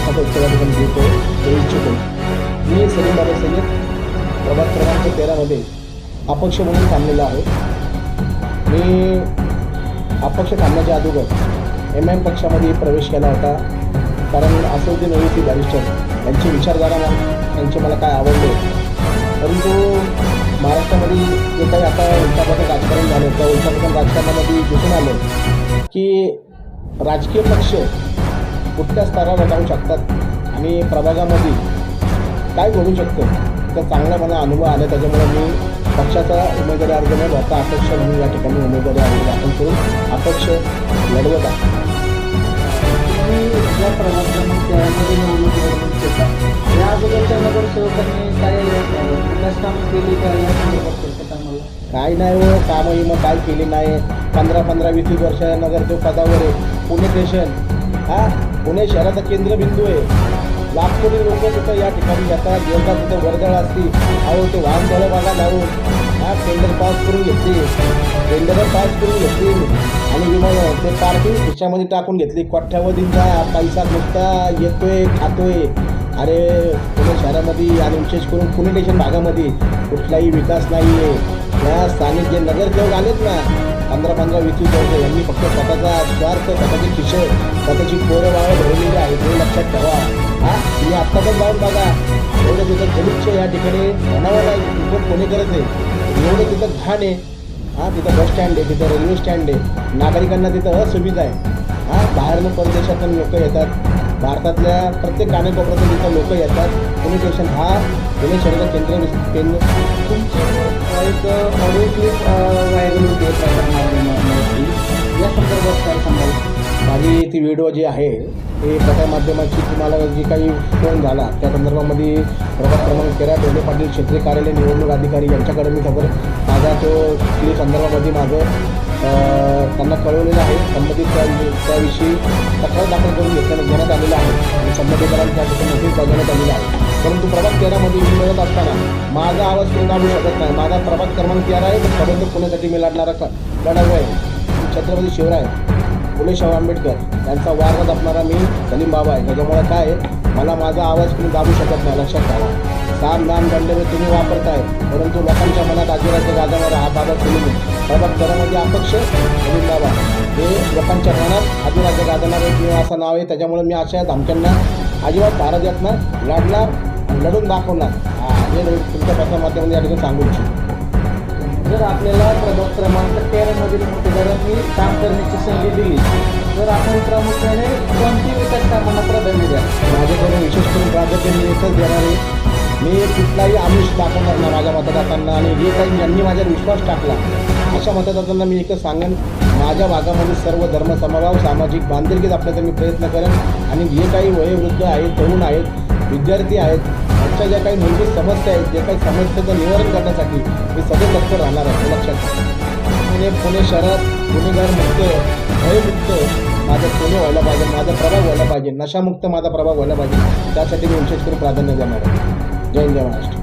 प्रश्नाचं उत्तर या ठिकाणी देऊ इच्छितो. मी सलीम बाबा सय्यद प्रभाग क्रमांक 13मध्ये अपक्ष म्हणून थांबलेलो आहे. मी अपक्ष थांबण्याच्या अगोदर एम पक्षामध्ये प्रवेश केला होता, कारण असदुद्दीन ओवैसी बॅरिस्टर यांची विचारधारा त्यांचे मला काय आवडले. परंतु महाराष्ट्रामध्ये जे काही आता उलटापालट राजकारण झालं त्या उलटापालट राजकारणामध्ये दिसून आलं की राजकीय पक्ष कुठल्या स्तरावर जाऊ शकतात आणि प्रभागामध्ये काय घडू शकतं तर चांगला मला अनुभव आला. त्याच्यामुळे मी पक्षाचा उमेदवारी अर्ज न भरता अपक्ष म्हणून या ठिकाणी उमेदवारी अर्ज दाखल करून अपक्ष लढवत आहे. या प्रभागामध्ये त्यामध्ये निवडणूक लढवत होता. या अगोदरच्या नगरसेवकांनी काय विकास कामं केली का या संदर्भात चर्चा आम्हाला? काय नाही हो, कामही मग काय केली नाही. 15-20 वर्ष नगरसेवक पदावर आहे. पुणे स्टेशन पुणे शहराचा केंद्रबिंदू आहे. लाखोनी लोक तिथं या ठिकाणी येतात. जेवढा तिथं वर्दळ असती अहो ते वाहन दळ बघा लावून टेंडर पास करून घेतली आणि विमान ते पार्किंग खिशामध्ये टाकून घेतली. कोट्यावधींचा पैसा नुसता येतोय खातोय. अरे पुणे शहरामध्ये आणि विशेष करून पुणे स्टेशन भागामध्ये कुठलाही विकास नाही आहे. या स्थानिक जे नगरसेवक आलेत ना 15-20 वर्ष यांनी फक्त स्वतःचा स्वार्थ, स्वतःची खिशं, स्वतःची पोरं बाळं भरलेली आहेत हे लक्षात ठेवा. तुम्ही आत्ता पण जाऊन बघा एवढं तिथं गलिच्छ या ठिकाणी म्हणावं खूप कोणी करत आहे. एवढं तिथं घाण आहे. तिथं बस स्टँड आहे, तिथं रेल्वे स्टँड आहे. नागरिकांना तिथं असुविधा आहे. बाहेरनं परदेशातून लोक येतात. भारतातल्या प्रत्येक कानेकोपऱ्यातून तिथं लोक येतात. पुणे स्टेशन पुणे शहराचा केंद्र. तुमची एक ऑडिओ क्लिप व्हायरल होते प्रसार माध्यमांवरती, या संदर्भात काय सांगाल? माझी ती व्हिडिओ जी आहे ते प्रसार माध्यमाची तुम्हाला जी काही फोन झाला त्या संदर्भामध्ये प्रभाग क्रमांक 13 ढोले पाटील क्षेत्रीय कार्यालय निवडणूक अधिकारी यांच्याकडे मी खबर माझा तो क्लिप संदर्भामध्ये माझं त्यांना कळवलेलं आहे. संबंधित त्याविषयी तक्रार दाखल करून घेण्यात आलेलं आहे आणि संबंधितांना त्या ठिकाणी नोटीस बजावण्यात आलेलं आहे. परंतु प्रभाग 13मध्ये मी लढत असताना माझा आवाज कोणी दाबू शकत नाही. माझा प्रभाग क्रमांक 13 आहे, तर परंतु पुण्यासाठी मी लढणारा लढाऊ आहे. छत्रपती शिवराय फुले शाहू आंबेडकर यांचा वारसा जपणारा मी सलीम बाबा आहे. त्याच्यामुळे काय मला माझा आवाज कोणी दाबू शकत नाही. लक्षात ठेवा. साम नाम दंडवे तुम्ही वापरताय, परंतु लोकांच्या मनात आदिराज्य गाजवणारा हा बाबा सलीम प्रभाग 13मध्ये अपक्ष सलीम बाबा हे लोकांच्या मनात आदिराज्य गाजवणारे किंवा असं नाव आहे. त्याच्यामुळे मी अशा धमक्यांना अजिबात तारा देत नाही. लढणार आणि लढून दाखवणार हे तुमच्या प्रसार माध्यमामध्ये या ठिकाणी सांगू इच्छितो. जर आपल्याला प्रभाग क्रमांक 13मधील मतदारांनी काम करण्याची संधी दिली तर आपण प्रामुख्याने कोणती विकास कामांना प्राधान्य द्या? माझ्याकडे विशेष करून प्राधान्य मी एकच देणार आहे. मी कुठलाही आमिष दाखवणार नाही माझ्या मतदारांना. आणि जे काही ज्यांनी माझ्यावर विश्वास टाकला अशा मतदारांना मी एकच सांगेन, माझ्या भागामध्ये सर्व धर्म समभाव सामाजिक बांधिलकी जपण्याचा मी प्रयत्न करेन. आणि जे काही वयोवृद्ध आहेत, तरुण आहेत, विद्यार्थी आहेत, त्यांच्या ज्या काही मूलभूत समस्या आहेत, जे काही समस्येचं निवारण करण्यासाठी मी सदैव तत्पर राहणार आहे. लक्षात घ्या. पुणे शहरात गुन्हेगार मुक्त, भयमुक्त माझं पुणे व्हायला पाहिजे, माझा प्रभाग व्हायला पाहिजे, नशामुक्त माझा प्रभाग व्हायला पाहिजे. त्यासाठी मी विशेष करून प्राधान्य देणार आहे. जय हिंद, जय महाराष्ट्र.